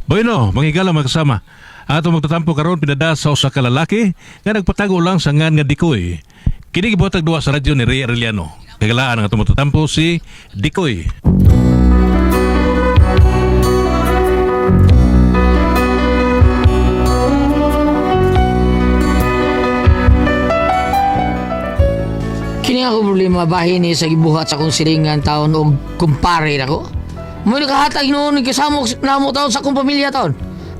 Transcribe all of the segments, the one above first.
Bueno, manghigala mga kasama. Ato magtatampo karon pinada sa usa ka lalaki nga nagpatago lang sa ngan nga Dikoy. Kini gibuhatag duwa sa radyo ni Ray Arellano. Kagalaan ang atong magtatampo si Dikoy. Kini ako problema bahin ni sa gibuhat sa kong silingan taon og kumpare nako. Mo ni kahatag noon kasama namo taon sa akong pamilya taon.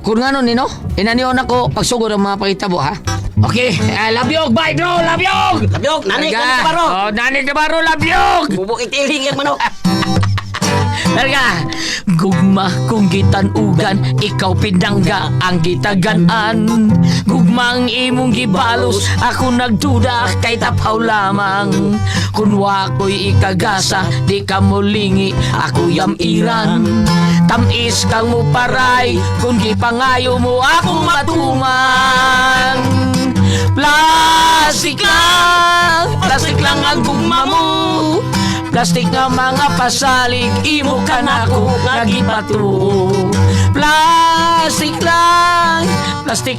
Kung nga nun, Nino, inanion ako pagsugod ang mga pakitabo, ha? Okay, labyog, bye bro, labyog! Labyog, nanik na baro. Oh, nanik na baro, labyog! Bubuk itiling yung manok. Larga, gugma kung gitanugan, ikaw pindangga ang gitaganaan. Gugmang imong gibalos, ako nagduda kay tapaw lamang. Kung wako'y ikagasa, di ka mulingi, ako yamiran. Tamis kang mo paray, kung gipangayo mo akong matuman. Plastic lang ang gugma mo. Plastic nga mga pasalig, imo ka na ko nagipato. Plastic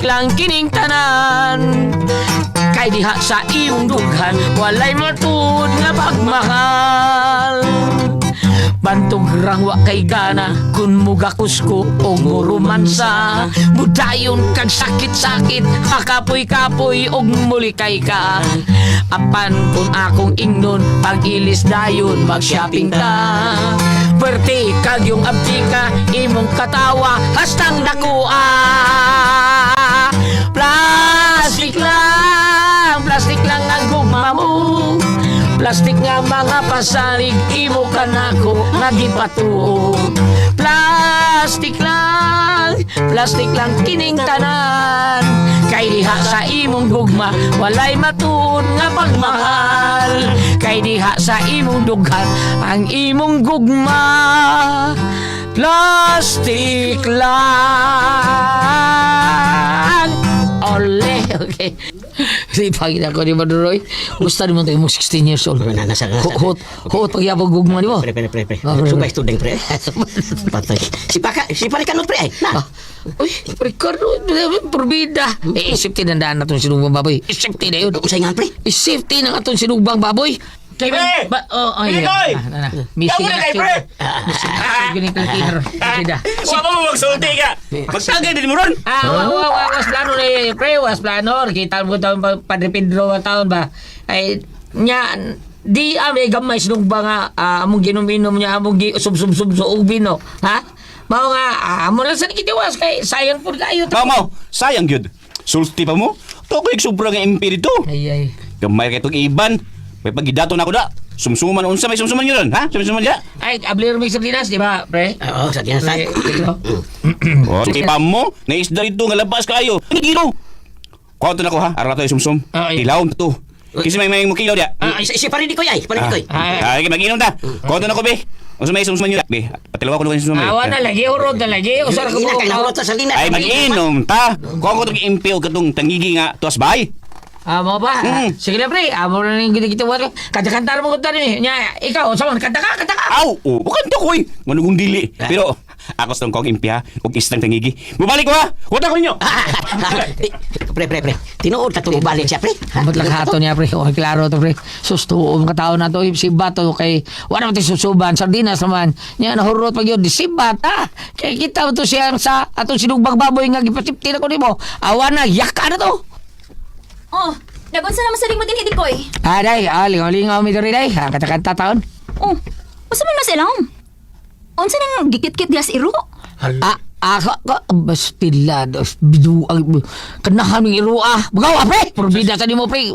lang kining tanan. Kay diha sa imong dughan, walay matud nga pagmahal. Bantog rangwa kay gana, kun mugakus ko o murumansa. Mudayon kag sakit-sakit, makapoy-kapoy og mulikay ka. Apan kung akong ingnon, pag-ilis dayon mag-shopping ta. Berte kag yung abdi ka, imong katawa, hastang nakuha. Plastic lang ang gugma mo. Plastic nga mga pasalig, imo ka na ko nagipato. Plastic lang kining tanan. Kay diha sa imong gugma, walay matuon nga pagmahal. Kay diha sa imong dughan, ang imong gugma, plastic lang. Ole, okay. Sipagin ako ni Maduroy. Gusto naman tayo mo 16 years old. Nasa. Hot pagyabog gugma ni mo. Pre. Subay student, pre. Patay. Si Palikanot, pre. Na. Uy, Ricardo, probida. Safety na daan na itong sinugbang baboy. Safety na yun. Usay nga, pre. Safety na itong sinugbang baboy. Pre! Pinoy! Missing Kamu na na kay, pre! Galing cleaner. Huwag mo magsulti ka! Magtagay din mo ron! Was plano na yun, pre. Was plano. Kita mo taon pa, Padre Pedro ang taon ba? Ay, nya, di may gamay sinugbang nga, among ginuminom niya, among sub-sub-sub og bino. Ha? Mao nga, amo lang sa nakitiwas kay sayang po kayo. Mau, sayang yun. Sulti pa mo? Ito ko yung sobrang MP dito. Ay. Gamay ka itong iban. May pagidato na ako da. Sumsuman, unsa may sumsuman yun ron, ha? Sumsuman dyan. Ay, ablir mo sa dinas, di ba, pre? Oo, sa dinasay. O, ipa mo, naisda rito nga labas kayo. Hindi gino. Kuha na ko, ha? Araw na tayo sumsum. Ilaw na to. Kasi may mukilaw dia. Si Paridi ko, ay. Paridi ko. Ay, mag-inom ta. Kuha na ko, be. Unsa may sumsuman yun, be. Patilawa ko na sumsuman. Awa na lagi, urod na lagi. Usar ko Ina kay nahurot sa salina. Ay, mag-inom ta. Kuha ko itong MP o katong tangigi nga tuwas bahay. Mo ba? Sige na, pre. Amo na rin kita kanta-kanta mo kanta ni. Nya, ikaw, saan? Kanta ka. Aw, bukan to ko eh. Manugong dili. Pero, ako sa kong impya, huwag islang tangigi. Bumalik ko ha! Huwag ko ninyo! Pre. Tinuod ka balik siya, pre. Ba't lang hato niya, pre? Okay, klaro to, pre. Sustuom ka tao na to. Si Bato kay wala naman tayo susuban. Sardinas naman. Nya, nahurot pag yun. Di si Bata. Kaya kita mo to siya sa atong sinugbang baboy nga gipatipti na ko ni mo. Awa na, yaka na to. Oh, nagunsa naman sa ring mo din, Hidikoy. Day, lingaw mi diri day. Kanta-kanta taon. Oh, usa man masilang. Unsa nang gikit-kit dias iro? Bastila, bidu, kanahan ng iruah. Bagaw, pre! Probida sa di mo, pre.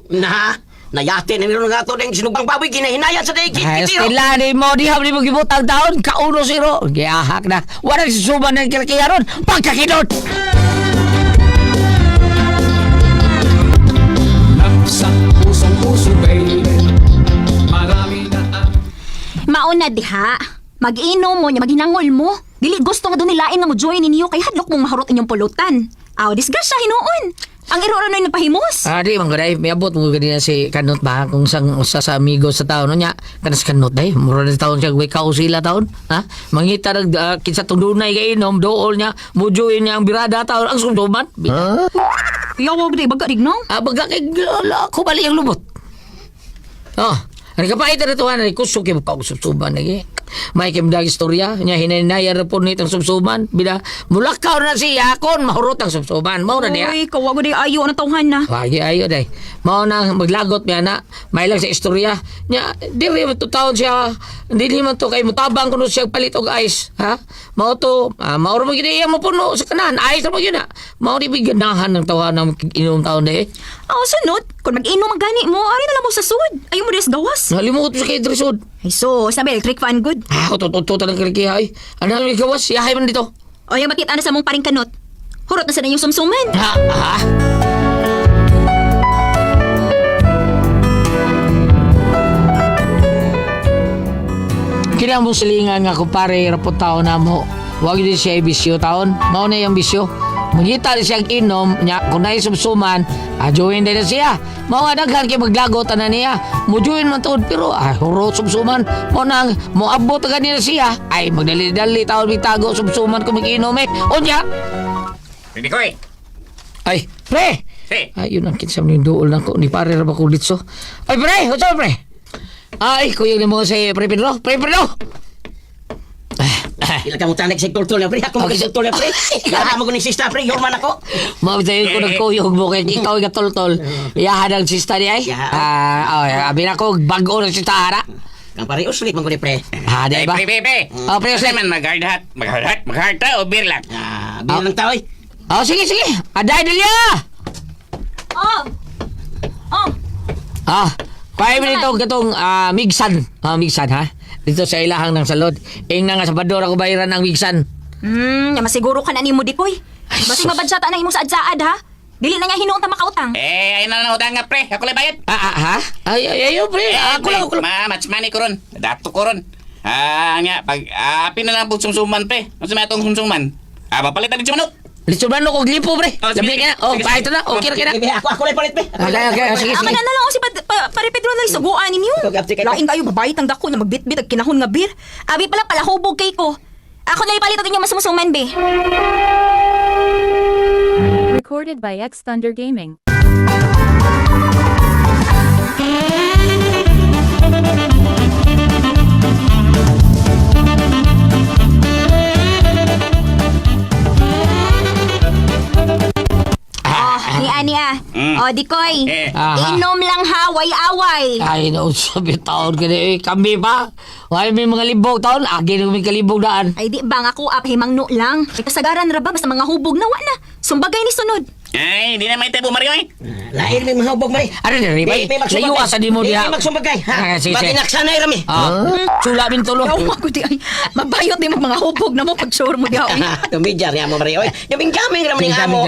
Nayate na nilo nga ito ng sinugbang baboy, ginahinayan sa day. Bastila, di mo, di habli mo gibutang taon, kauno si iro. Giyahak na. Wala si suman ng kirkiyaron. Pagkakidot! Sa pusong-puso, baby. Marami na Mauna diha. Mag-inom mo niya, maghinangol mo. Dili gusto nga doon nilain nga mo join ninyo kay hadlok mong mahurot inyong pulutan. Aw, disgrasya hinuon. Ang iro na napahimos. Di man gaday, may abot mo ganyan si Kanot ba kung sang usa sa amigo sa taon nya. Kanas Kanot day, mura na taon siya way kausila taon. Ha? Mangita nag kinsa tundunay kay inom dool niya, mujuin niya ang birada taon ang sumduman. Yawag day baga digno. Baga kay ko bali ang lubot. Ano ka pa ito na tuwan, kusok yung kausubsuban lagi. May kimdag istorya, niya hinaynayan na po nitong subsuban. Bila, mulakaw na siya kon, mahurot ang subsuban. Mau na niya. Uy, kawag day ayo na tawhan na. Wagi ayo day. Mau na maglagot niya na, may lang sa istorya. Niya, di rin man taon siya, hindi naman to kay mutabang kuno siya palit og ice. Ha? Mau to, mauro mo gini mo puno sa kanan, ice na mo yun na. Mau di biganahan ng tawa ng inom taon na eh. Sunod, kung mag-inom ang gani mo, ari na lang mo sa sud. Ayaw mo des gawas. Nalimot mo sa kay Dresod. Ay sabi electric fan good. Utot talagang kalikihay. Ano ang gawas? Yahay man dito. O yung makita na sa mong paring Kanot. Hurot na sa na yung sumsuman. Ha? Kaya mo silingan nga kumpare rapot taon na mo. Huwag din siya bisyo taon. Mao na yung bisyo. Mangita din siyang inom niya kung na sumsuman. Ajuin din na siya. Mao nga daghan kay maglagot na niya. Mujuin man tuod pero hurot sumsuman. Mo nang moabot ka niya siya. Ay magdali-dali taon bitago sumsuman kung mag-inom eh. Unya. Hindi ko eh. Ay, pre! Hey. Ay, yun ang kinsam ni Dool na ko. Ni pare ra ba ko ditso. Ay, pre! What's up, pre? Ay, kuya ni mo sa pre Pedro. Pre Pedro! Ila ka mo tanag sa tultul na pre. Ako mo sa tultul na pre. Laha mo ko ni sista pre. Yorman ako. Mabitayin ko nagkuyog mo kaya ikaw yung katultol. Iyahan ang sista niya ay. Abi na ko, bago na sista hara. Kang pare uslit man ko ni pre. Di ba? Pre. Pre, Kasi man mag-hard o beer lang. Bilang tao eh. Sige. Aday Delia! Oh! Kaya mo dito katong migsan. Migsan ha? Dito sa ilahang ng salod. Ing na nga sa bador ako bayaran ng migsan. Masiguro ka na ni mo dikoy. Basing mabadyata na imo sa adsaad ha. Dili na niya hinuon ta makautang. Ayun na utang nga pre. Ako lang bayad. Ha? Ayaw pre. Ako lang. Match money ko ron. Dato ko ron. Nga, pag api na lang po sumsuman pre. Ano sa itong sumsuman? Papalitan din si Manok. Litsuban mo kog lipo pre. Sige. Sabi ka na. Ito na. Okay na. Ako lang palit pre. Okay. Sige. Aka na lang ako si pare Pedro na isuguan ninyo. Lain kayo babayit ang dako na magbitbit ag kinahon nga beer. Abi pala palahubog kay ko. Ako na ipalit ang inyo masumusuman be. Recorded by X Thunder Gaming. Ni Dikoy. Aha. Inom lang ha, away-away. Ay, sabi taon ka na kami pa. Wala may mga libog taon. Agi na may kalibog daan. Ay di bang ako himangno lang. Ay kasagaran ra ba basta mga hubog na na. Sumbagay ni sunod. Ay, hindi na may tayo Mario eh. Lain may mahubog may. Ano na rin ba? Layo asa di mo diha. May magsumbagay. Sige. Batinaksanay rami. Sula min tulo. Yaw ako di ay. Mabayot di mga hubog na mo pag sure mo di ay. Tumidjar niya mo Mario. Yung jaming raman ng amo.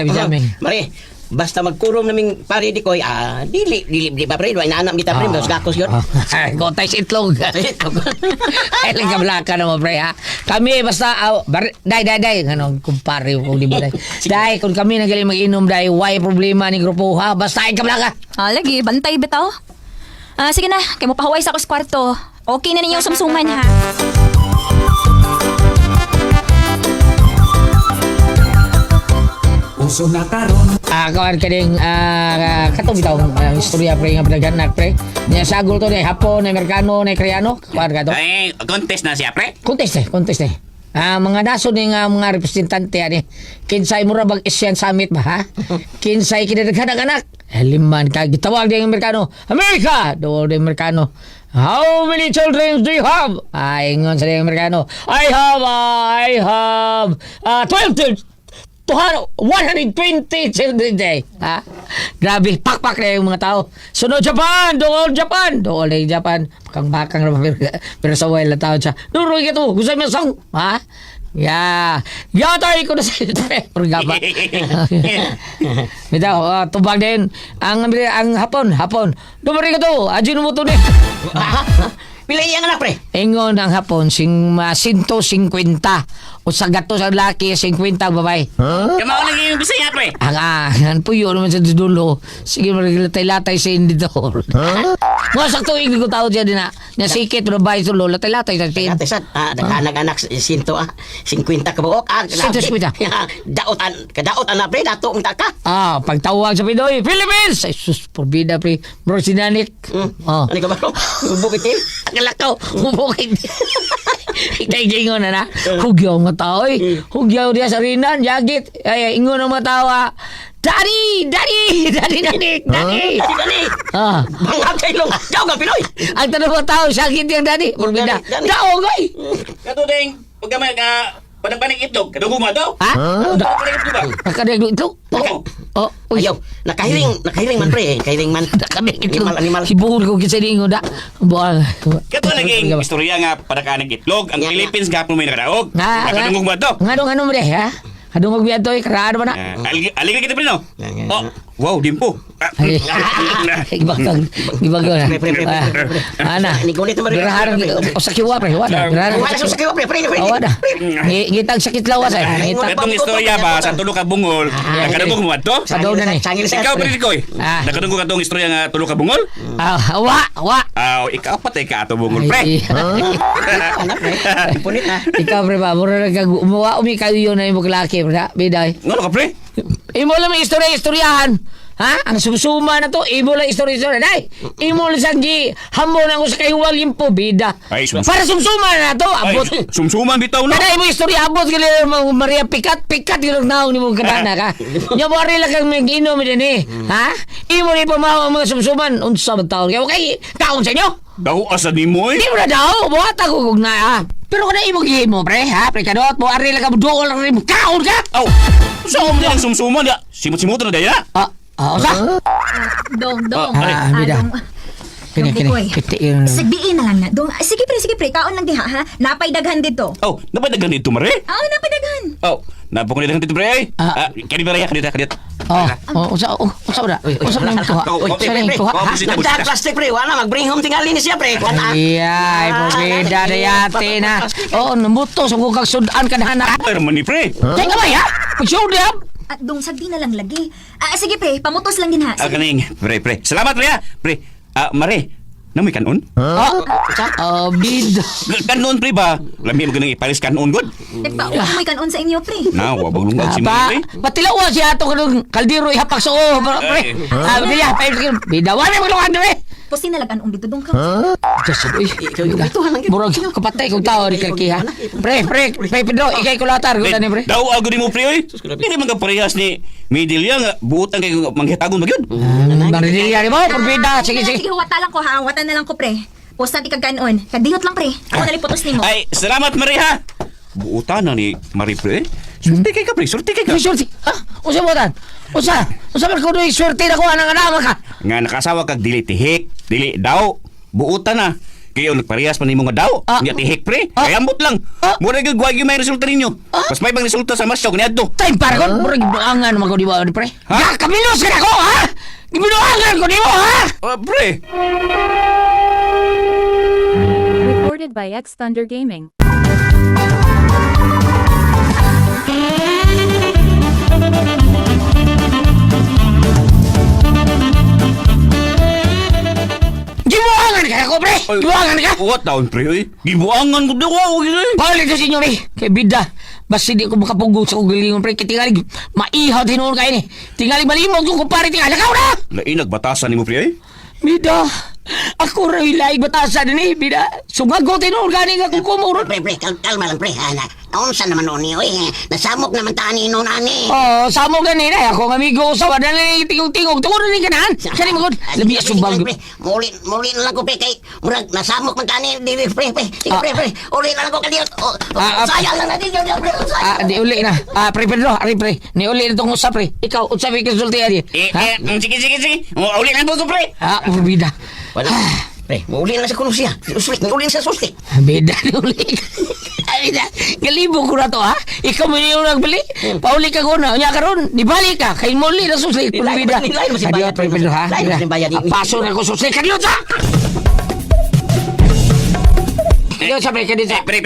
Mari. Basta magkurom naming pare di ko, dili ba pre, do inaanam kita pre, dos gakos yun. Gontay sa itlog. Ay lang kablaka na mo pre ha. Kami basta day ano kumpare ko di ba day. Day kung kami nagaling mag-inom day, why problema ni grupo ha? Basta ay kablaka. Lagi bantay bitaw. Sige na, kay mo pahuway sa ako sa kwarto. Okay na ninyo sumsuman ha. Puso na karon. Kawan kading katong bitaw istorya pre nga padagannak pre. Nya sagol to day hapon na Amerikano na Koreano. Kawan ka to. Ay, contest na siya pre. Contest eh. Mga daso ni nga mga representante ani. Kinsay mo ra bag Asian Summit ba ha? Kinsay kinadaghan anak. Liman ka gitawag ding Amerikano. America, do the Amerikano. How many children do you have? Ingon sa Amerikano. I have 12 120 children day. Grabe, pakpak na yung mga tao. Sunod Japan. Bakang pero sa wala tao siya. Nuroy ka to. Gusto mo song? Tayo ko na sa programa. Bitaw, tubag din. Ang hapon. Dumari ka to. Ajin mo to din. Pila iyang anak pre. Ingon ang hapon, 150 Usa gato sa laki 50 ang babae. Kamao lagi yung bisaya pre. Ang puyo naman sa dulo. Sige, maglilatay-latay sa indidor. Mga sa tuwing ko tao dyan na sikit, babae sa lola, latay-latay sa tin. Ate sad, nag-anak sinto 50 ka buok. 150. Kadaot na pre, dato ang taka. Pagtawag sa Pinoy, Philippines! Ay, sus, porbida, pre. Bro, sinanik. Ano ka ba? Bukit eh. Akala ko, bukit. Ikay-ingon na. Hugyaw nga tao, eh. Hugyaw diya sa rinan, yagit. Ay, ingon ang mga tawa. Daddy! Dani. Bangag kayo long. Daw ka Pinoy. Ang tanong mga tao, sakit yung daddy. Porbida. Daddy. Daog, oy! Kato ding pagkamay ka panagpanig itlog, kadunggo mo daw. Ha? Panagpanig itlog ba? Nakadagdo ito? Uy. Ayaw, nakahiling man pre, kahiling man. Animal. Sibuhol ko kasi rin da. Buang. Kato naging istorya nga panagpanig itlog, ang Philippines gapon may nakadaog. Nakadunggo mo daw. Nga mo ha? Kadungog biya to, karaan mo na. Aling kita pre no? Wow, dimpo. Ibagag na. Ana. Gerahan o sa kiwa pre, wala. Wala sa sakiwa pre. Wala. Ngitag sakit lawas ay. Itong istorya ba sa tulo ka bungol, nakadunggo mo to? Sa daw na ni. Ikaw pre Koy. Nakadunggo ka tong istorya nga tulo ka bungol? Wa. Ikaw patay ka ato bungol pre. Punit ha. Ikaw pre ba, mura umuwa kayo na yung laki pre. Biday. Ngano ka pre? Imo lang may istoryahan. Ha? Ang sumsuma na to, imo lang istorya. Day, imo lang sanggi. Hamon ako sa kayuwal yung po, bida. Ay, para sumsuma na to, abot. Sumsuman bitaw no? Kada imo istorya, abot ka lang Maria Pikat yung naong ni mo kadana ka. Nya mo rin lang kang mag-inom din eh. Ha? Imo rin pamahaw ang mga sumsuman. Unsa ba taon? Okay, kaon sa inyo? Daw asa ni mo eh. Di mo na daw, buhat ako kung na ha. Pero kung na imo gihimo, pre, ha? Pre, kadot mo, ari lang ka, dool lang rin mo, kaon ka! Aw! Saan mo nilang sumsuman ya? Simot-simot na daya? Sa? Dong. Bida. Kini. Sagdiin na lang na. Dong, sige pre, kaon lang diha ha. Napay daghan dito. Oh, napadagan dito mare? Napay daghan. Oh, napakunidagan dito pre ay. Kani ba ya? Kadit. Usa ba? Usa ba nang kuha? Usa nang kuha? Nagdag plastic pre, wala mag-bring home tingali ni siya pre. Ay, pobida dayate na. Namuto sa kukag sudan ka na. Pero mani pre. Teka ba ya? Pagsudan. At dong, sagdi na lang lagi. Sige pre, pamutos lang din ha. Sige. Kaning pre. Salamat pre ha. Pre. Mare. Namoy kanon? Bid. Kanon pre ba? Lami mo ganang ipalis kanon good. May kanon sa inyo pre. Na, wabag lungag si mo pre. Patilawa siya ato kanong kaldero ihapak sa pre. Biya, bida, wala mo lukan pre. Pusti na lang anong dito dong ka. Murag kapatay kong tao ni Kalkiha. Pre, Pedro, ikay kulatar. Pre. Daw ago ni mo pre oy. Hindi man ka parehas ni Midilia nga buutan kay manghitagon magyud. Maridili mo, porbida. Sige. Sige, wata lang ko ha. Wata na lang ko pre. Pustan ikaganon. Kadingot lang pre. Ako na putos ni mo. Ay, salamat Marie ha. Buutan na ni Marie pre. Surti kay ka pre, surti kay ka. Surti. Usa mo tan? Usa man ko doy swerte na ko anang anak ka. Nga nakasawa kag dili tihik, dili daw. Buutan na. Kayo nagparehas man nimo nga daw. Nya tihik pre. Kay ambot lang. Mura gyud wag may resulta ninyo. Mas may bang resulta sa masyo kaniadto. Time para kon murag gibangan man ko di ba pre? Ya kamilos ka ko ha. Gibinuangan ko nimo ha. Pre. Recorded by X Thunder Gaming. Gibuangan ka ko pre. Gibuangan ka. What down pre oy? Gibuangan ko daw ako gid. Balik sa sinyo pre. Kay bida. Basta di ko makapugot sa kugilingon pre. Tingali maihaw tinuon kay ni. Tingali malimog yung kumpare tingali ka na. Lain nagbatasan nimo pre oy? Bida. Ako rin ilay batasan ni bida. Sumagot tinuon gani nga kung kumurot. Pre, kalma lang pre. Naunsa naman noon niyo nasamok naman tani noon ani. Samo gani na ako amigo sa wala na tingog-tingog. Tungod ni ganahan. Sani magod. Labi subag. Muli na lang ko pre kay murag nasamok man tani dili pre. Sige pre. Uli na lang ko kadiyo. Sayang lang natin yo pre. Di uli na. Pre Pedro, ari pre. Ni uli na tong usap pre. Ikaw unsa may konsulti ari? Sige. Uli na po ko pre. Bida. Wala. Pre, uli na sa kuno siya. Uli na sa sustik. Bida ni uli. Bida. Galibo ko na to ha. Ikaw mo yung nagbili. Pauli ka ko na. Nya karon, di balik ka. Kay mo uli na suslik. Bida. Adiot pre Pedro ha. Paso na ko suslik. Adiot ha. Adiot sa pre. Kadit sa. Pre.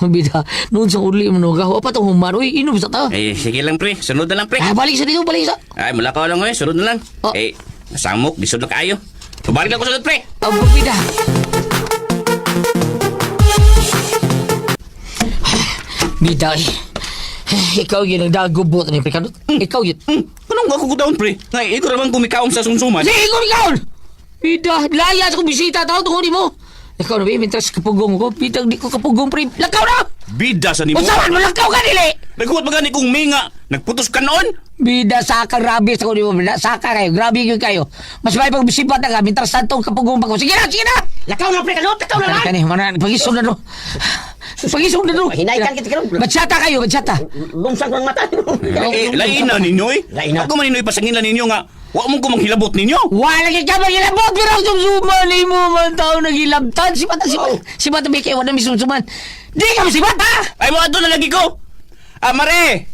Bida. Noon sa uli mo nung gawa pa itong human. Uy, inom sa ta. Eh, sige lang pre. Sunod na lang pre. Balik sa dito, balik sa. Ay, mula ka lang sunod na lang. Oh. Eh, nasamok, disod na kayo. Pabalik lang ko sunod pre. Bida. Bida, ikaw yun ang dagubot ni Prikanot. Ikaw yun. Anong ako kudaon pre? Ngay, ito naman kumikaom sa sumsuman. Sige, ikaw! Bida, laya sa kong bisita tao tungkol mo. Ikaw na ba, mintas kapugong ko. Bida, di ko kapugong pre. Lakaw na! Bida sa nimo. Usawan mo, lakaw ka nili! Nagkuhat magani kong minga. Nagputos ka noon. Bida, saka grabe sa kundi mo. Bida, saka kayo. Grabe yun kayo. Mas may pagbisipat na ka. Mintas santong kapugong ko. Sige na, sige na! Lakaw na, pre, kalot, lakaw na lang. Kani, mana, pagisong na no. Pagisong na no. Hinaitan kita kalot. Batsata kayo, batsata. Lumsang ng mata. Eh, lain na ninyo eh. Lain na. Ako man ninyo ipasangin na ninyo nga. Wa mo ko manghilabot ninyo. Wala ka ba gilabot pero ang sumsuman ni mo man tao nagilabtan. Si Bata, si Bata may kayo, wala may sumsuman. Di ka si Bata! Ay, mga doon na lagi ko. Ah, mare.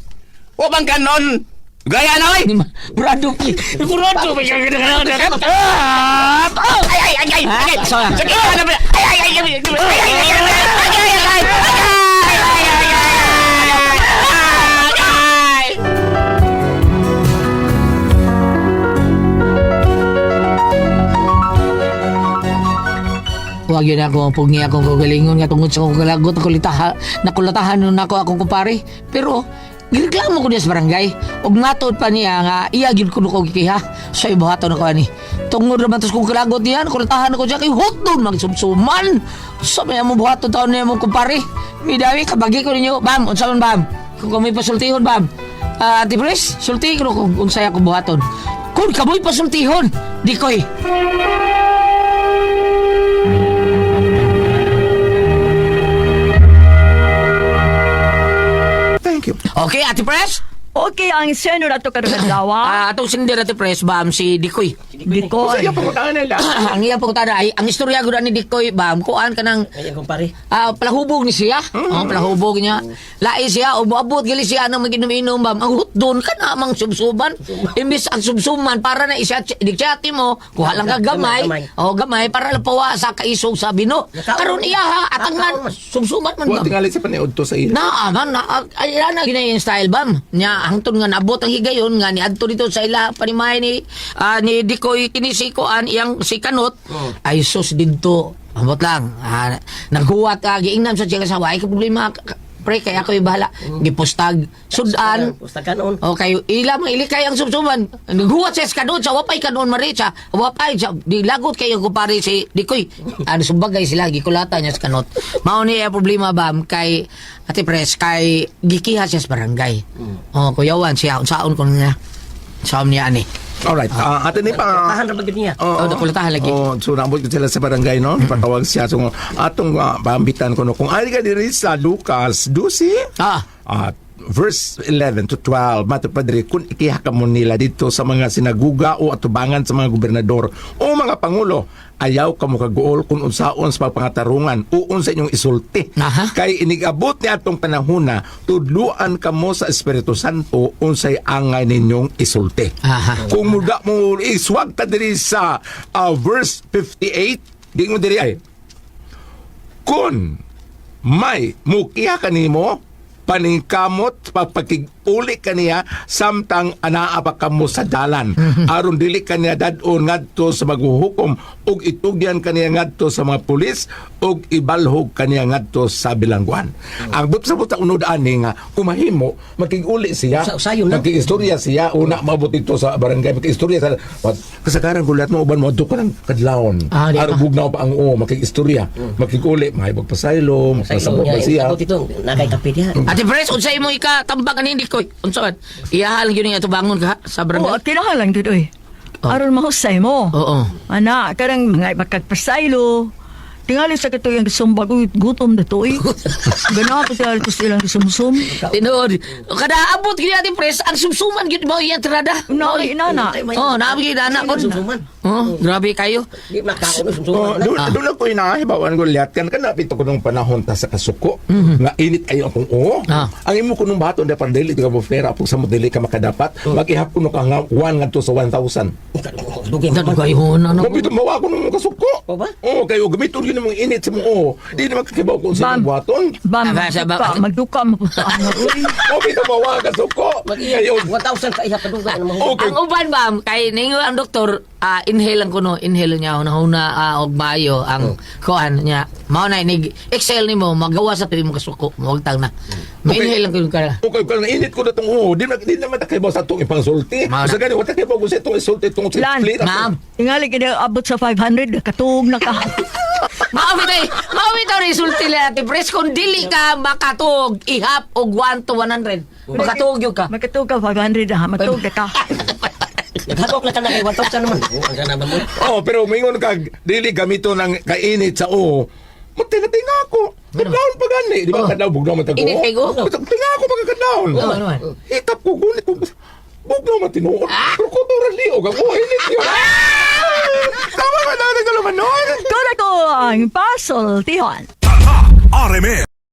Wa bang kanon. Gaya na oy. Brado, brado ba siya gano'n? Ay, ay, ay, ay. Ay, Sorry. Sige, ano ba? Ay, ay, ay, ay. Ay, ay, ay, ay. Huwag yun ako, pugi akong kagalingon nga tungod sa akong kalagot, nakulatahan nun ako akong kumpare. Pero, gireklamo ko niya sa barangay. Og natod pa niya nga, iya yun ko nuko gikiha. Sa ibuhato na ko ani. Tungod naman tos kong kalagot niya, nakulatahan ako siya kay hotdon, magsumsuman. Sa may mo buhato taon niya mong kumpare. Midawi, kabagi ko ninyo. Bam, unsa man bam? Kung may pasultihon, bam. Ate Pres, sulti ko kung unsaya ko buhaton. Kung kamoy pasultihon, di ko'y. Thank you. Okay, Ate Pres? Okay, ang seno na to karagadawa. Atong sindir Ate Pres, bam, si Dikoy. Dikoy. Saya pangutangan nila. Ang iya pong tada ay, ang istorya ko ni Dikoy, bam, kuan ka ng Ayan, kumpare. palahubog ni siya. Palahubog niya. Lai siya, o buabot gali siya nang maginom-inom, bam. Ang hutdon ka na, mang subsuban. Imbis ang subsuman, para na isa, diksati mo, kuha lang ka gamay. O gamay, para lapawa sa kaisog sa bino. Karon iya ha, atangan, subsuman man, Huwag bam. tingali sa paniod to sa ila. Man, ay na ginay yung style, bam. Nya, hangtod nga nabot ang higayon, nga ni adto dito sa ila, panimay ni Dikoy kinisikoan, iyang si Kanot, ay sus dito. Ambot lang, naghuwat ka, giingnam sa siya kasawa, ay ka problema, pre, kaya ako'y bahala. Gipustag, sudan, Pustakan on. okay, ilang ilikay ang subsuman. Naghuwat siya sa Kanot, sa wapay Kanon Maricha, wapay, sa, di lagot kayo kupari si Dikoy. Sumbagay sila, gikulata niya sa Kanot. Mao ni problema, bam, kay Ate Pres, kay gikiha siya sa barangay. Kuyawan siya, unsaon ko niya. Saam niya ani. Alright. Atin ni pa. Tahan na bagay niya. Nakulatahan lagi. So nabot ko sila sa barangay, no? Patawag siya. So atong paambitan ko, no? Kung ari ka diri sa Lucas 12, at verse 11 to 12, matupadri, kung ikihaka mo nila dito sa mga sinaguga o atubangan sa mga gobernador o mga pangulo, ayaw ka mo kaguol kung unsaon sa pagpangatarungan o unsa inyong isulti. Kay inigabot ni atong panahona, tudluan ka mo sa Espiritu Santo unsay angay ninyong isulti. Kung muda mo iswag ta diri sa verse 58, di mo diri ay, kung may mukiha ka nimo, paningkamot pagpakig-uli kaniya samtang anaa pa kamo sa dalan aron dili kaniya dadon ngadto sa maghuhukom ug itugyan kaniya ngadto sa mga pulis ug ibalhog kaniya ngadto sa bilangguan. Ang but sa buta unod ani nga kumahimo makig-uli siya, Sayon na. makig-istorya siya una maabot dito sa barangay, makig-istorya sa kasagaran gulat mo uban mo adto ka ng kadlawon aron bugnaw pa ang makig-istorya, makig-uli mahibog pasaylo, masabot pa siya. Ito, nakay kape diha. Ate Pres, unsay mo ikatambak ani Dikoy? Unsaon? Iyahalang yun nga tubangon ka sa Oo, barangay. kinahalang dito eh. Aron mahusay mo. Oo. Ana, karang mga makagpasaylo. Tingali sa kito yung sumbag, uy, gutom na to eh. Ganawa pa sila ito silang sumsum. Tinood. Kada abot gini Ate Pres, ang sumsuman gid mo iyang trada. Inana. Oh, nabi gid anak kon. Oh, grabe kayo. Di makaon Oh, sumsuman. doon ako inahibawan ko liat kan kanapit ko nung panahon ta sa kasuko nga init kayo akong Ah. ang imo ko nung bato da pandeli ka mo fera pag sa modeli ka makadapat makihap ko no ka nga 1 ngadto sa 1,000 Dugi Ano kayo na Mabito mawa ko nung kasuko O ba? kayo gamiton yun ng init sa mo di na makakibaw ko sa Bam. buhaton Bam, Aba, magduka mo po sa ano. Uy, mabito mawa kasuko kayo 1,000 ka iha paduga na mo. okay Ang uban ba, kay ninyo ang doktor, inhale lang kuno, inhale niya, una og maayo ang kuan niya. Mao na inig, excel nimo, magawa sa tuwing mo kasuko, mawagtang na. Ma-inhale lang kuno ka. Okay, kung init ko na itong di na matakibaw sa itong ipangsulti. Mao na. Sa ganun, matakibaw ko sa itong isulti itong Lan, split. Ma'am, tingali ka abot sa 500, katug na ka. maawit ang resulti nila natin, pres, kung dili ka makatug, ihap og 1 to 100. Makatug yun ka. Magkatug ka 500 ha, matug na ka. Naghatok na ka na kay 1,000 naman. Ang sana ba mo? Pero mingon kag dili gamito ng kainit sa magtinga ako. Kadlaon pa gani, di ba kadlaw bugnaw man tago. Init kay go? Tinga ako pagkadlaon. Oo, naman. Itap ko gunit ko. Bugnaw man tinuod. Pero ko to liog ang init yun. Tama ba na nagalaman nun? Kung ako ang puzzle, Tihon. RMN